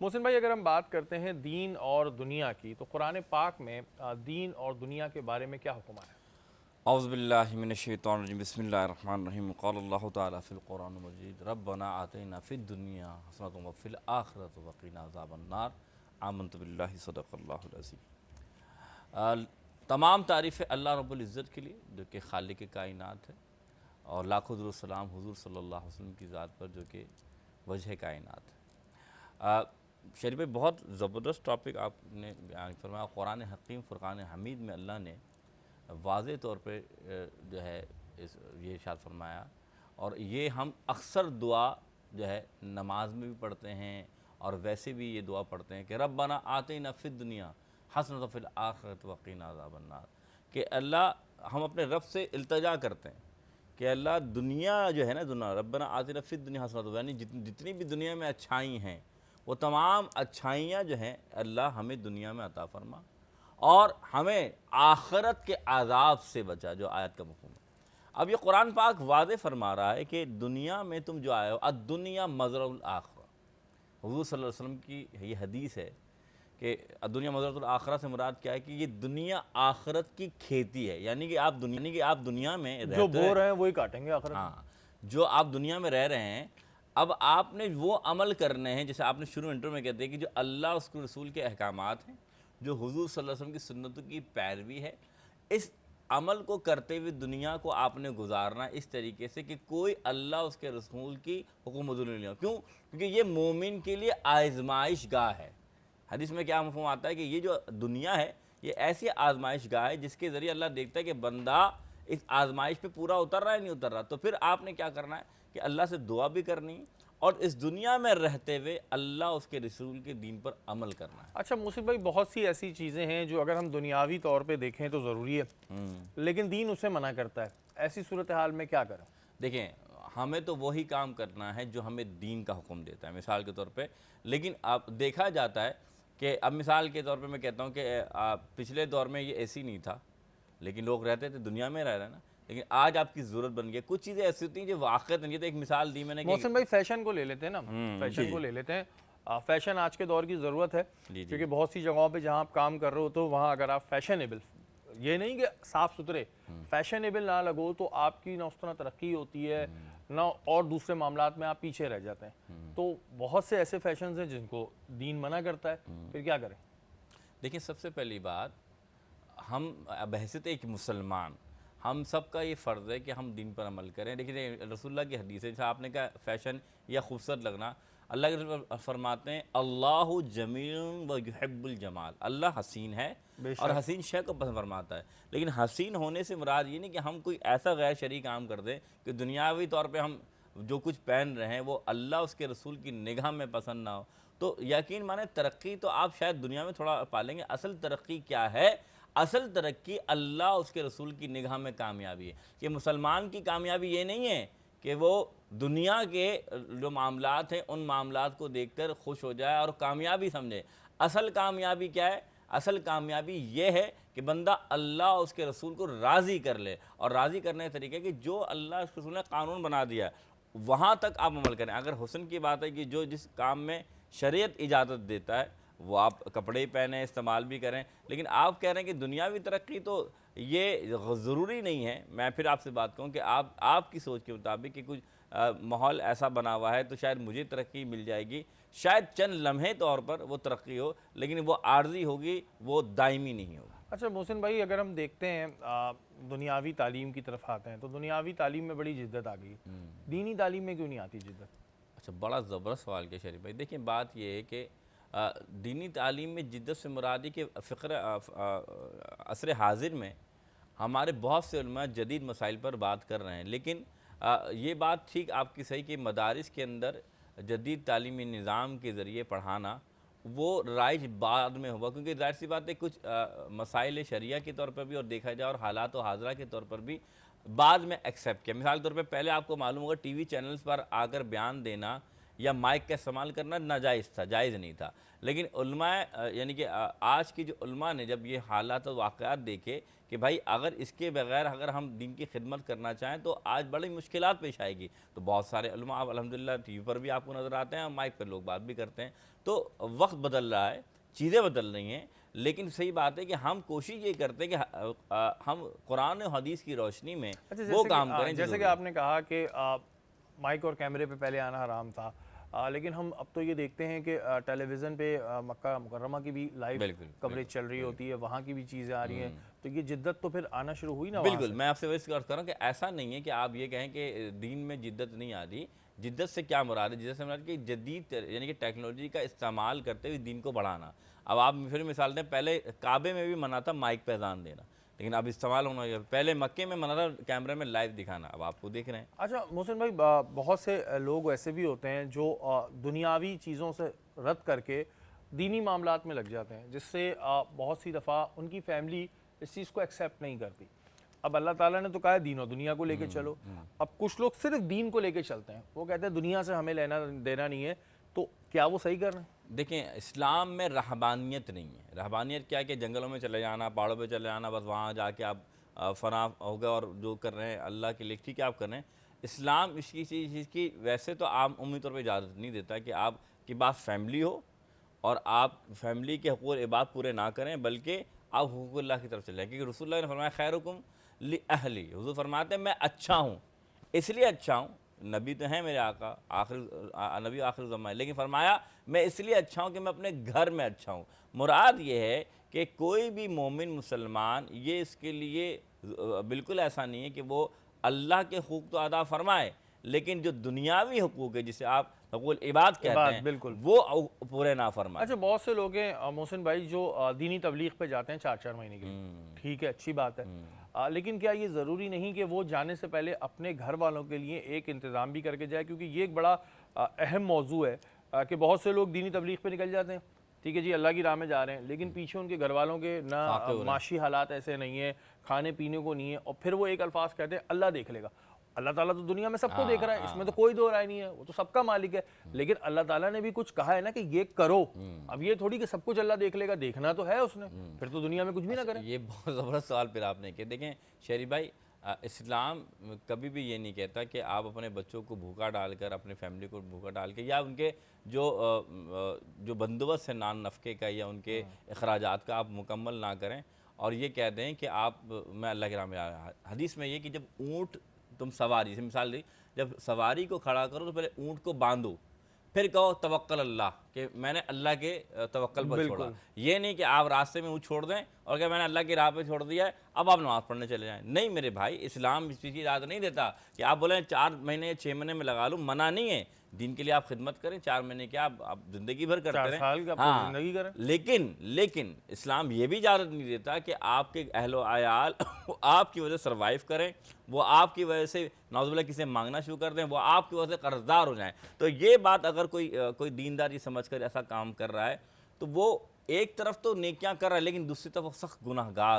محسن بھائی، اگر ہم بات کرتے ہیں دین اور دنیا کی، تو قرآن پاک میں دین اور دنیا کے بارے میں کیا حکم آیا؟ اعوذ باللہ من الشیطان الرجیم، بسم اللہ الرحمن الرحیم۔ قال اللہ تعالیٰ فی القرآن المجید ربنا آتینا فی الدنیا حسنۃ وفی الآخرۃ وقنا عذاب النار۔ آمنت باللہ صدق اللہ العظیم۔ تمام تعریفیں اللہ رب العزت کے لیے جو کہ خالق کائنات ہے، اور لاکھوں درود و سلام حضور صلی اللہ علیہ وسلم کی ذات پر جو کہ وجہ کائنات ہے۔ شریف بھائی، بہت زبردست ٹاپک آپ نے بیان فرمایا۔ قرآن حکیم فرقان حمید میں اللہ نے واضح طور پہ جو ہے یہ ارشاد فرمایا، اور یہ ہم اکثر دعا جو ہے نماز میں بھی پڑھتے ہیں اور ویسے بھی یہ دعا پڑھتے ہیں کہ ربنا آتینا فی الدنیا حسنۃ فی الآخرۃ وقنا عذاب النار، کہ اللہ ہم اپنے رب سے التجا کرتے ہیں کہ اللہ دنیا جو ہے نا، دنیا ربنا آتینا فی الدنیا حسنۃ، یعنی جتنی بھی دنیا میں اچھائی ہیں وہ تمام اچھائیاں جو ہیں اللہ ہمیں دنیا میں عطا فرما، اور ہمیں آخرت کے عذاب سے بچا، جو آیت کا مفہوم ہے۔ اب یہ قرآن پاک واضح فرما رہا ہے کہ دنیا میں تم جو آئے ہو، الدنیا مزرع الآخرہ۔ حضور صلی اللہ علیہ وسلم کی یہ حدیث ہے کہ دنیا مزرعۃ الآخرہ سے مراد کیا ہے کہ یہ دنیا آخرت کی کھیتی ہے، یعنی کہ آپ دنیا میں رہتے جو بو رہے ہیں وہی کاٹیں گے آخرت میں۔ ہاں، جو آپ دنیا میں رہ رہے ہیں، اب آپ نے وہ عمل کرنے ہیں جیسے آپ نے شروع انٹرو میں کہتے ہیں کہ جو اللہ اس کے رسول کے احکامات ہیں، جو حضور صلی اللہ علیہ وسلم کی سنتوں کی پیروی ہے، اس عمل کو کرتے ہوئے دنیا کو آپ نے گزارنا اس طریقے سے کہ کوئی اللہ اس کے رسول کی حکم حضور نہیں ہو۔ کیوں؟ کیونکہ یہ مومن کے لیے آزمائش گاہ ہے۔ حدیث میں کیا مفہوم آتا ہے کہ یہ جو دنیا ہے یہ ایسی آزمائش گاہ ہے جس کے ذریعے اللہ دیکھتا ہے کہ بندہ اس آزمائش پہ پورا اتر رہا ہے نہیں اتر رہا، تو پھر آپ نے کیا کرنا ہے کہ اللہ سے دعا بھی کرنی ہے اور اس دنیا میں رہتے ہوئے اللہ اس کے رسول کے دین پر عمل کرنا ہے۔ اچھا محسن بھائی، بہت سی ایسی چیزیں ہیں جو اگر ہم دنیاوی طور پہ دیکھیں تو ضروری ہے، لیکن دین اسے منع کرتا ہے، ایسی صورتحال میں کیا کریں؟ دیکھیں، ہمیں تو وہی کام کرنا ہے جو ہمیں دین کا حکم دیتا ہے، مثال کے طور پہ۔ لیکن اب دیکھا جاتا ہے کہ اب مثال کے طور پہ میں کہتا ہوں کہ پچھلے دور میں یہ ایسی نہیں تھا، لیکن لوگ رہتے تھے، دنیا میں رہ رہے ہیں نا، لیکن آج آپ کی ضرورت بن گئی۔ کچھ چیزیں ایسی ہوتی ہیں جو واقعات نہیں، تو ایک مثال دی میں نے کہ محسن بھائی، فیشن کو لے لیتے ہیں نا، فیشن کو لے لیتے ہیں۔ فیشن آج کے دور کی ضرورت ہے، کیونکہ بہت سی جگہوں پہ جہاں آپ کام کر رہے ہو تو وہاں اگر آپ فیشنیبل، یہ نہیں کہ صاف ستھرے، فیشنیبل نہ لگو تو آپ کی نہ اس طرح ترقی ہوتی ہے نہ اور دوسرے معاملات میں آپ پیچھے رہ جاتے ہیں۔ تو بہت سے ایسے فیشنز ہیں جن کو دین منع کرتا ہے، پھر کیا کریں؟ دیکھیں، سب سے پہلی بات، ہم بحیثیت ایک مسلمان ہم سب کا یہ فرض ہے کہ ہم دین پر عمل کریں۔ لیکن رسول اللہ کی حدیث ہے، جیسے آپ نے کہا فیشن یا خوبصورت لگنا، اللہ کے رسول فرماتے ہیں اللہ جمیل و یحب الجمال، اللہ حسین ہے اور حسین شے کو پسند فرماتا ہے۔ لیکن حسین ہونے سے مراد یہ نہیں کہ ہم کوئی ایسا غیر شرعی کام کر دیں کہ دنیاوی طور پہ ہم جو کچھ پہن رہے ہیں وہ اللہ اس کے رسول کی نگاہ میں پسند نہ ہو۔ تو یقین مانیں، ترقی تو آپ شاید دنیا میں تھوڑا پالیں گے، اصل ترقی کیا ہے؟ اصل ترقی اللہ اس کے رسول کی نگاہ میں کامیابی ہے۔ کہ مسلمان کی کامیابی یہ نہیں ہے کہ وہ دنیا کے جو معاملات ہیں ان معاملات کو دیکھ کر خوش ہو جائے اور کامیابی سمجھے۔ اصل کامیابی کیا ہے؟ اصل کامیابی یہ ہے کہ بندہ اللہ اس کے رسول کو راضی کر لے، اور راضی کرنے کا طریقہ کہ جو اللہ اس کے رسول نے قانون بنا دیا ہے وہاں تک آپ عمل کریں۔ اگر حسن کی بات ہے کہ جو جس کام میں شریعت اجازت دیتا ہے وہ آپ کپڑے ہی پہنیں، استعمال بھی کریں، لیکن آپ کہہ رہے ہیں کہ دنیاوی ترقی تو یہ ضروری نہیں ہے۔ میں پھر آپ سے بات کروں کہ آپ کی سوچ کے مطابق کہ کچھ ماحول ایسا بنا ہوا ہے تو شاید مجھے ترقی مل جائے گی، شاید چند لمحے طور پر وہ ترقی ہو، لیکن وہ عارضی ہوگی، وہ دائمی نہیں ہوگی۔ اچھا محسن بھائی، اگر ہم دیکھتے ہیں دنیاوی تعلیم کی طرف آتے ہیں تو دنیاوی تعلیم میں بڑی جدت آ گئی، دینی تعلیم میں کیوں نہیں آتی جدت؟ اچھا، بڑا زبردست سوال کیا شریف بھائی۔ دیکھیں، بات یہ ہے کہ دینی تعلیم میں جدت سے مراد ہے کہ عصر حاضر میں ہمارے بہت سے علماء جدید مسائل پر بات کر رہے ہیں، لیکن یہ بات ٹھیک آپ کی صحیح کہ مدارس کے اندر جدید تعلیمی نظام کے ذریعے پڑھانا وہ رائج بعد میں ہوا، کیونکہ ظاہر سی بات ہے کچھ مسائل شریعہ کے طور پر بھی اور دیکھا جائے اور حالات و حاضرہ کے طور پر بھی بعد میں ایکسیپٹ کیا۔ مثال کے طور پہ پہلے آپ کو معلوم ہوگا ٹی وی چینلز پر آ کر بیان دینا یا مائک کا استعمال کرنا ناجائز تھا، جائز نہیں تھا. لیکن علماء یعنی کہ آج کی جو علماء نے جب یہ حالات اور واقعات دیکھے کہ بھائی اگر اس کے بغیر اگر ہم دین کی خدمت کرنا چاہیں تو آج بڑی مشکلات پیش آئے گی. تو بہت سارے علماء اب الحمدللہ ٹی وی پر بھی آپ کو نظر آتے ہیں اور مائک پر لوگ بات بھی کرتے ہیں. تو وقت بدل رہا ہے، چیزیں بدل رہی ہیں، لیکن صحیح بات ہے کہ ہم کوشش یہ کرتے ہیں کہ ہم قرآن و حدیث کی روشنی میں وہ کام کریں. جیسے کہ آپ نے کہا کہ مائک اور کیمرے پہ پہلے آنا حرام تھا، لیکن ہم اب تو یہ دیکھتے ہیں کہ ٹیلی ویژن پہ مکہ مکرمہ کی بھی لائیو کوریج چل رہی ہوتی ہے، وہاں کی بھی چیزیں آ رہی ہیں، تو یہ جدت تو پھر آنا شروع ہوئی نا. بالکل، میں آپ سے ویسے عرض کر رہا ہوں کہ ایسا نہیں ہے کہ آپ یہ کہیں کہ دین میں جدت نہیں آتی. جدت سے کیا مراد ہے؟ جدت سے مراد کہ جدید یعنی کہ ٹیکنالوجی کا استعمال کرتے ہوئے دین کو بڑھانا. اب آپ پھر مثال دیں، پہلے کعبے میں بھی منع تھا مائک پہ اذان دینا، لیکن اب استعمال ہونا ہے. پہلے مکے میں منع تھا کیمرے میں لائیو دکھانا، اب آپ کو دیکھ رہے ہیں. اچھا محسن بھائی، بہت سے لوگ ایسے بھی ہوتے ہیں جو دنیاوی چیزوں سے رد کر کے دینی معاملات میں لگ جاتے ہیں، جس سے بہت سی دفعہ ان کی فیملی اس چیز کو ایکسیپٹ نہیں کرتی. اب اللہ تعالیٰ نے تو کہا ہے دین و دنیا کو لے کے چلو، اب کچھ لوگ صرف دین کو لے کے چلتے ہیں، وہ کہتے ہیں دنیا سے ہمیں لینا دینا نہیں ہے. تو کیا وہ صحیح کر رہے ہیں؟ دیکھیں، اسلام میں رہبانیت نہیں ہے. رہبانیت کیا ہے کہ جنگلوں میں چلے جانا، پہاڑوں پہ چلے جانا، بس وہاں جا کے آپ فنا ہو گئے اور جو کر رہے ہیں اللہ کے لیے ٹھیک ہے آپ کر رہے ہیں. اسلام اس کی چیز کی ویسے تو عام عمومی طور پہ اجازت نہیں دیتا کہ آپ کی بات فیملی ہو اور آپ فیملی کے حقوق عباد پورے نہ کریں، بلکہ آپ حقوق اللہ کی طرف چلے جائیں. کیونکہ رسول اللہ نے فرمایا خیرکم لأہلی، حضور فرماتے ہیں میں اچھا ہوں اس لیے اچھا ہوں. نبی تو ہیں میرے آقا، نبی آخر زمانہ، لیکن فرمایا میں اس لیے اچھا ہوں کہ میں اپنے گھر میں اچھا ہوں. مراد یہ ہے کہ کوئی بھی مومن مسلمان یہ اس کے لیے بالکل ایسا نہیں ہے کہ وہ اللہ کے حقوق تو ادا فرمائے، لیکن جو دنیاوی حقوق ہے جسے آپ حقوق عباد کہتے ہیں بالکل وہ پورے نہ فرمائے. اچھا، بہت سے لوگ ہیں محسن بھائی جو دینی تبلیغ پہ جاتے ہیں 4 مہینے کے لیے، ٹھیک ہے، اچھی بات ہے، لیکن کیا یہ ضروری نہیں کہ وہ جانے سے پہلے اپنے گھر والوں کے لیے ایک انتظام بھی کر کے جائے؟ کیونکہ یہ ایک بڑا اہم موضوع ہے کہ بہت سے لوگ دینی تبلیغ پہ نکل جاتے ہیں، ٹھیک ہے جی، اللہ کی راہ میں جا رہے ہیں، لیکن پیچھے ان کے گھر والوں کے نہ معاشی حالات ایسے نہیں ہیں، کھانے پینے کو نہیں ہے، اور پھر وہ ایک الفاظ کہتے ہیں اللہ دیکھ لے گا. اللہ تعالیٰ تو دنیا میں سب کو دیکھ رہا ہے، اس میں تو کوئی دو رائے نہیں ہے، وہ تو سب کا مالک ہے. لیکن اللہ تعالیٰ نے بھی کچھ کہا ہے نا کہ یہ کرو. اب یہ تھوڑی کہ سب کچھ اللہ دیکھ لے گا، دیکھنا تو ہے اس نے، پھر تو دنیا میں کچھ بھی نہ کریں. یہ بہت زبردست سوال پھر آپ نے کیا. دیکھیں شہری بھائی، اسلام کبھی بھی یہ نہیں کہتا کہ آپ اپنے بچوں کو بھوکا ڈال کر، اپنے فیملی کو بھوکا ڈال کے، یا ان کے جو بندوبست ہے نان نفقے کا یا ان کے اخراجات کا آپ مکمل نہ کریں اور یہ کہہ دیں کہ آپ میں اللہ کے راہ میں آ رہا. حدیث میں یہ کہ جب اونٹ تم سواری سے مثال دی، جب سواری کو کھڑا کرو تو پہلے اونٹ کو باندھو، پھر کہو توکل اللہ، کہ میں نے اللہ کے توکل پر چھوڑا. یہ نہیں کہ آپ راستے میں اونٹ چھوڑ دیں اور کہ میں نے اللہ کی راہ پہ چھوڑ دیا ہے اب آپ نماز پڑھنے چلے جائیں. نہیں میرے بھائی، اسلام اس چیز کی اجازت نہیں دیتا کہ آپ بولیں 4 مہینے یا 6 مہینے میں لگا لوں. منع نہیں ہے، دین کے لیے آپ خدمت کریں، 4 مہینے کیا آپ زندگی بھر کرتے رہیں، 4 سال کا پوری زندگی کریں. لیکن اسلام یہ بھی اجازت نہیں دیتا کہ آپ کے اہل و عیال آپ کی وجہ سے سروائیو کریں، وہ آپ کی وجہ سے نعوذ باللہ کسی مانگنا شروع کر دیں، وہ آپ کی وجہ سے قرض دار ہو جائیں. تو یہ بات اگر کوئی دیندار یہ سمجھ کر ایسا کام کر رہا ہے تو وہ ایک طرف تو نیکیاں کر رہا ہے لیکن دوسری طرف وہ سخت گناہگار